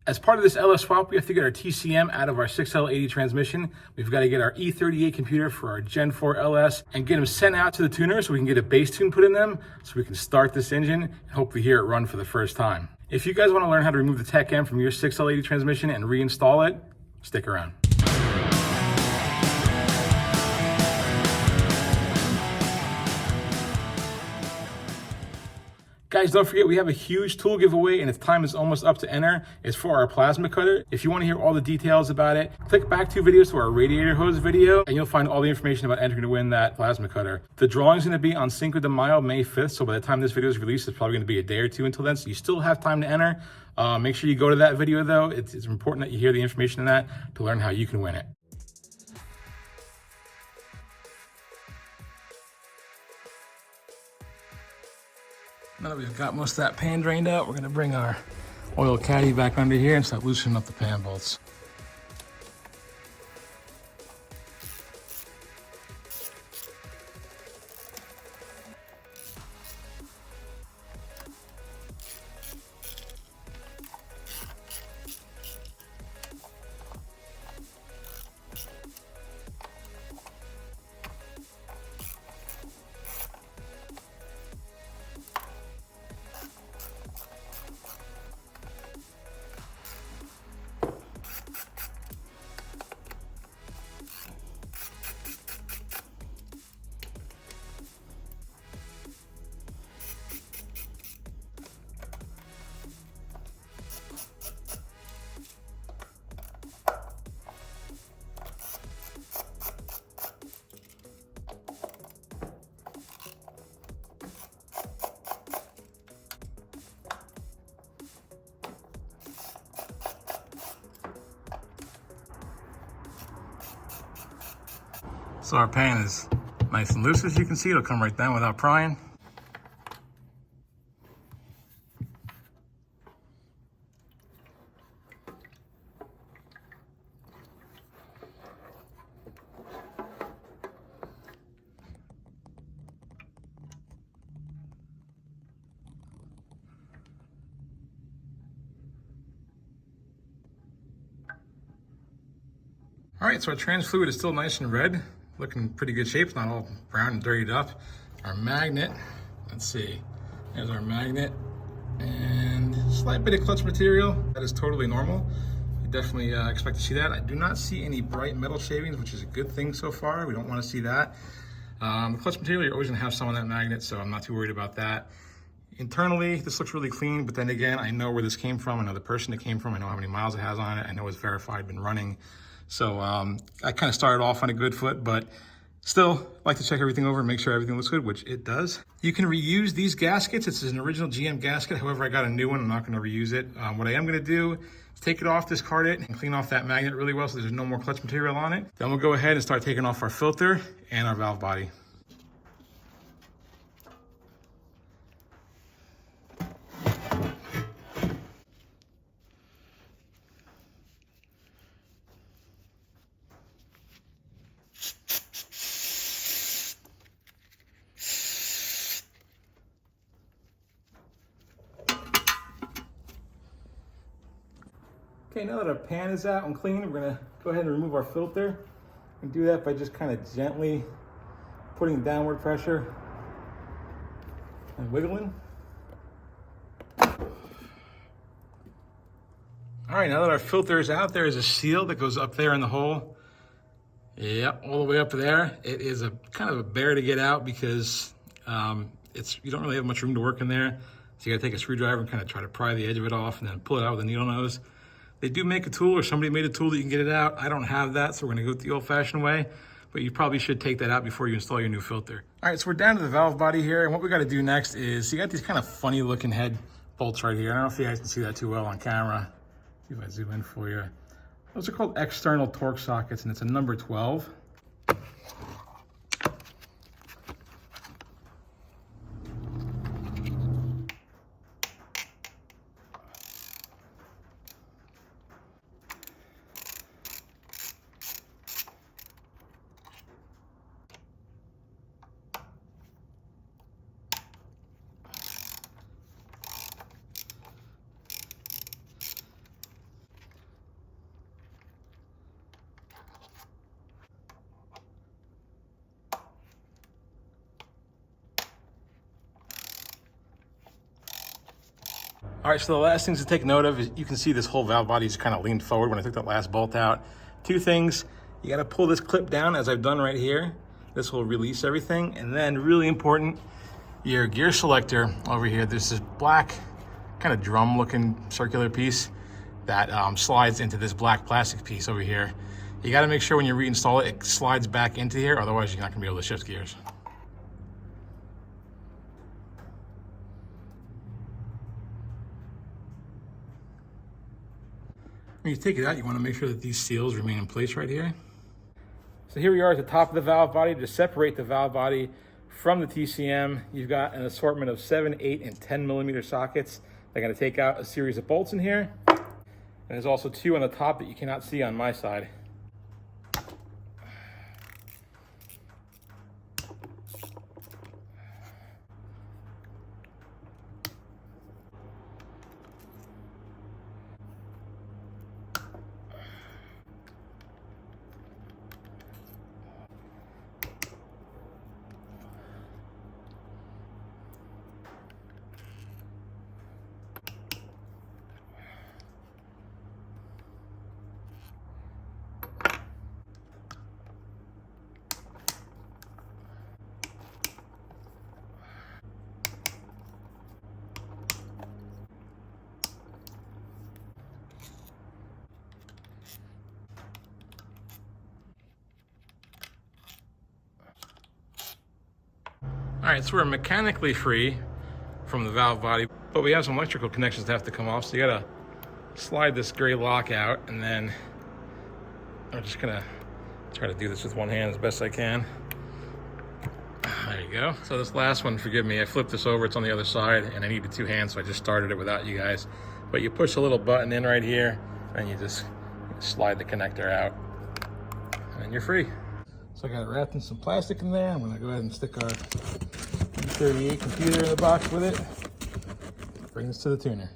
As part of this LS swap, we have to get our TCM out of our 6L80 transmission. We've got to get our E38 computer for our Gen 4 LS and get them sent out to the tuner so we can get a base tune put in them so we can start this engine and hopefully hear it run for the first time. If you guys want to learn how to remove the Tech M from your 6L80 transmission and reinstall it, stick around. Guys, don't forget we have a huge tool giveaway and its time is almost up to enter. It's for our plasma cutter. If you want to hear all the details about it, click back 2 videos to our radiator hose video and you'll find all the information about entering to win that plasma cutter. The drawing is going to be on Cinco de Mayo, May 5th. So by the time this video is released, it's probably going to be a day or 2 until then. So you still have time to enter. Make sure you go to that video though. It's important that you hear the information in that to learn how you can win it. Now that we've got most of that pan drained out, we're gonna bring our oil caddy back under here and start loosening up the pan bolts. So our pan is nice and loose, as you can see. It'll come right down without prying. All right, so our trans fluid is still nice and red. Looking pretty good shape, it's not all brown and dirtied up. Our magnet, let's see, there's our magnet, and a slight bit of clutch material. That is totally normal. You definitely expect to see that. I do not see any bright metal shavings, which is a good thing so far. We don't want to see that. The clutch material, you're always gonna have some on that magnet, so I'm not too worried about that. Internally, this looks really clean, but then again, I know where this came from. I know the person it came from. I know how many miles it has on it. I know it's verified, been running. So I kind of started off on a good foot, but still like to check everything over and make sure everything looks good, which it does. You can reuse these gaskets. It's an original GM gasket. However, I got a new one. I'm not going to reuse it. What I am going to do is take it off, discard it, and clean off that magnet really well so there's no more clutch material on it. Then we'll go ahead and start taking off our filter and our valve body. Okay, now that our pan is out and clean, we're gonna go ahead and remove our filter. And do that by just kind of gently putting downward pressure and wiggling. All right, now that our filter is out, there is a seal that goes up there in the hole. Yep, all the way up there. It is a kind of a bear to get out because you don't really have much room to work in there. So you gotta take a screwdriver and kind of try to pry the edge of it off and then pull it out with a needle nose. They do make a tool, or somebody made a tool that you can get it out. I don't have that, so we're gonna go the old-fashioned way, but you probably should take that out before you install your new filter. All right, so we're down to the valve body here, and what we gotta do next is, you got these kind of funny looking head bolts right here. I don't know if you guys can see that too well on camera. See if I zoom in for you. Those are called external torque sockets, and it's a number 12. All right, so the last things to take note of is you can see this whole valve body just kind of leaned forward when I took that last bolt out. Two things, you gotta pull this clip down as I've done right here. This will release everything. And then really important, your gear selector over here, there's this black kind of drum looking circular piece that slides into this black plastic piece over here. You gotta make sure when you reinstall it, it slides back into here, otherwise you're not gonna be able to shift gears. When you take it out, you wanna make sure that these seals remain in place right here. So here we are at the top of the valve body. To separate the valve body from the TCM, you've got an assortment of 7, 8, and 10 millimeter sockets. They're gonna take out a series of bolts in here. And there's also 2 on the top that you cannot see on my side. All right, so we're mechanically free from the valve body, but we have some electrical connections that have to come off. So you gotta slide this gray lock out, and then I'm just gonna try to do this with one hand as best I can. There you go. So this last one, forgive me, I flipped this over, it's on the other side, and I needed 2 hands, so I just started it without you guys. But you push a little button in right here, and you just slide the connector out, and you're free. So I got it wrapped in some plastic in there. I'm gonna go ahead and stick our E38 computer in the box with it. Bring this to the tuner.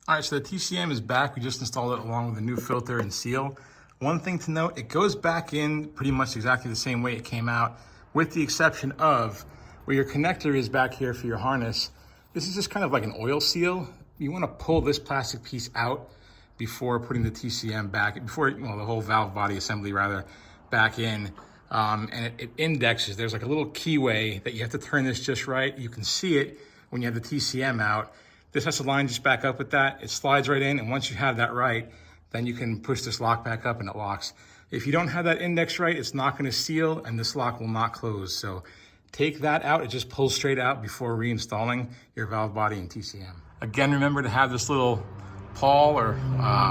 All right, so the TCM is back. We just installed it along with a new filter and seal. One thing to note, it goes back in pretty much exactly the same way it came out, with the exception of where your connector is back here for your harness. This is just kind of like an oil seal. You wanna pull this plastic piece out before putting the TCM back, before, the whole valve body assembly rather, back in, and it indexes. There's like a little keyway that you have to turn this just right. You can see it when you have the TCM out. This has to line just back up with that. It slides right in, and once you have that right, then you can push this lock back up and it locks. If you don't have that index right, it's not gonna seal and this lock will not close. So take that out, it just pulls straight out before reinstalling your valve body and TCM. Again, remember to have this little pawl or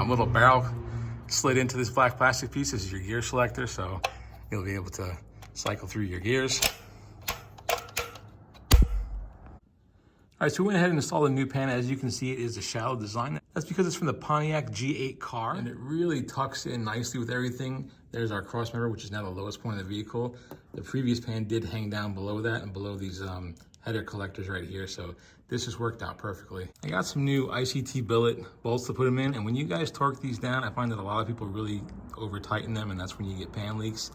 little barrel slid into this black plastic piece. This is your gear selector, so you'll be able to cycle through your gears. All right, so we went ahead and installed a new pan. As you can see, it is a shallow design. That's because it's from the Pontiac G8 car, and it really tucks in nicely with everything. There's our cross member, which is now the lowest point of the vehicle. The previous pan did hang down below that and below these header collectors right here, so this has worked out perfectly. I got some new ICT billet bolts to put them in, and when you guys torque these down, I find that a lot of people really over tighten them, and that's when you get pan leaks.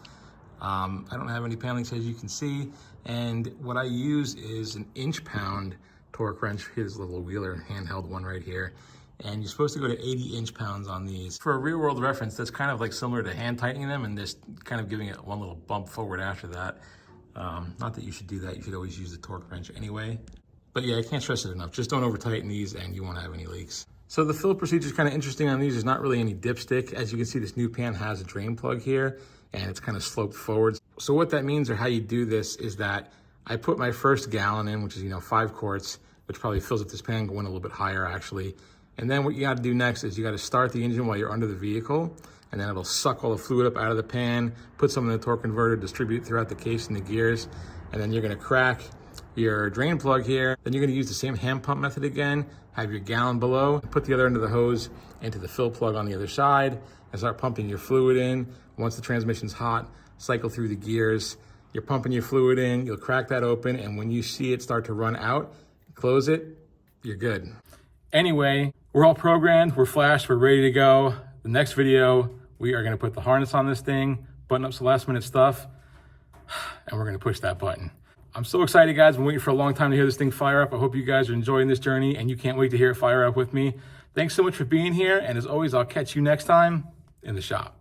I don't have any pan leaks, as you can see, and what I use is an inch-pound torque wrench. Here's a little Wheeler handheld one right here, and you're supposed to go to 80 inch-pounds on these. For a real-world reference, that's kind of like similar to hand tightening them and just kind of giving it one little bump forward after that. Not that you should do that, you should always use the torque wrench anyway. But yeah, I can't stress it enough. Just don't over tighten these and you won't have any leaks. So the fill procedure is kind of interesting on these. There's not really any dipstick. As you can see, this new pan has a drain plug here and it's kind of sloped forwards. So what that means, or how you do this, is that I put my first gallon in, which is 5 quarts, which probably fills up this pan, going a little bit higher actually. And then what you gotta do next is you gotta start the engine while you're under the vehicle, and then it'll suck all the fluid up out of the pan, put some in the torque converter, distribute it throughout the case and the gears, and then you're gonna crack your drain plug here. Then you're gonna use the same hand pump method again, have your gallon below, put the other end of the hose into the fill plug on the other side, and start pumping your fluid in. Once the transmission's hot, cycle through the gears. You're pumping your fluid in, you'll crack that open, and when you see it start to run out, close it, you're good. Anyway, we're all programmed, we're flashed, we're ready to go. The next video, we are gonna put the harness on this thing, button up some last minute stuff, and we're gonna push that button. I'm so excited, guys. I've been waiting for a long time to hear this thing fire up. I hope you guys are enjoying this journey and you can't wait to hear it fire up with me. Thanks so much for being here. And as always, I'll catch you next time in the shop.